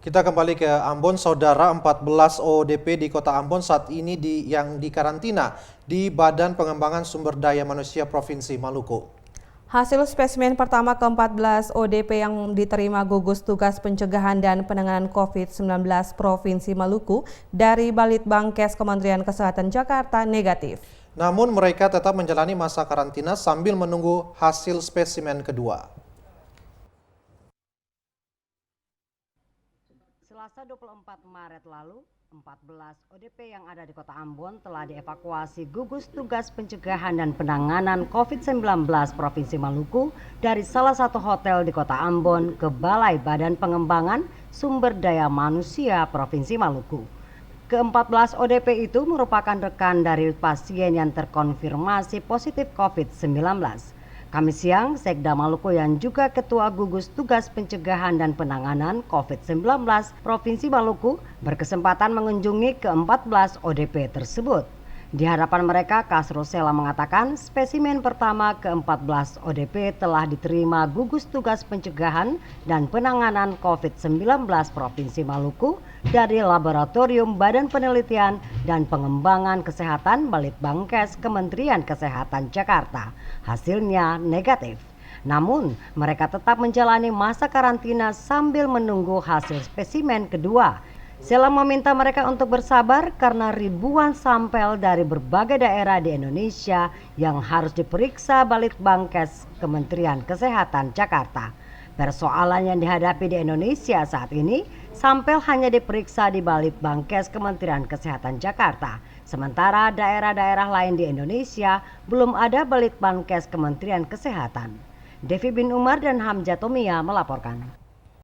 Kita kembali ke Ambon, Saudara. 14 ODP di Kota Ambon saat ini yang dikarantina di Badan Pengembangan Sumber Daya Manusia Provinsi Maluku. Hasil spesimen pertama ke-14 ODP yang diterima gugus tugas pencegahan dan penanganan COVID-19 Provinsi Maluku dari Balitbangkes Kementerian Kesehatan Jakarta negatif. Namun mereka tetap menjalani masa karantina sambil menunggu hasil spesimen kedua. Selasa 24 Maret lalu, 14 ODP yang ada di Kota Ambon telah dievakuasi gugus tugas pencegahan dan penanganan COVID-19 Provinsi Maluku dari salah satu hotel di Kota Ambon ke Balai Badan Pengembangan Sumber Daya Manusia Provinsi Maluku. Ke-14 ODP itu merupakan rekan dari pasien yang terkonfirmasi positif COVID-19. Kamis siang, Sekda Maluku yang juga Ketua Gugus Tugas Pencegahan dan Penanganan COVID-19 Provinsi Maluku berkesempatan mengunjungi ke-14 ODP tersebut. Di hadapan mereka, Kasrosela mengatakan spesimen pertama ke-14 ODP telah diterima Gugus Tugas Pencegahan dan Penanganan COVID-19 Provinsi Maluku dari Laboratorium Badan Penelitian dan Pengembangan Kesehatan Balitbangkes Kementerian Kesehatan Jakarta. Hasilnya negatif. Namun, mereka tetap menjalani masa karantina sambil menunggu hasil spesimen kedua. Sela meminta mereka untuk bersabar karena ribuan sampel dari berbagai daerah di Indonesia yang harus diperiksa Balitbangkes Kementerian Kesehatan Jakarta. Persoalan yang dihadapi di Indonesia saat ini, sampel hanya diperiksa di Balitbangkes Kementerian Kesehatan Jakarta. Sementara daerah-daerah lain di Indonesia belum ada Balitbangkes Kementerian Kesehatan. Devi bin Umar dan Hamzah Tomia melaporkan.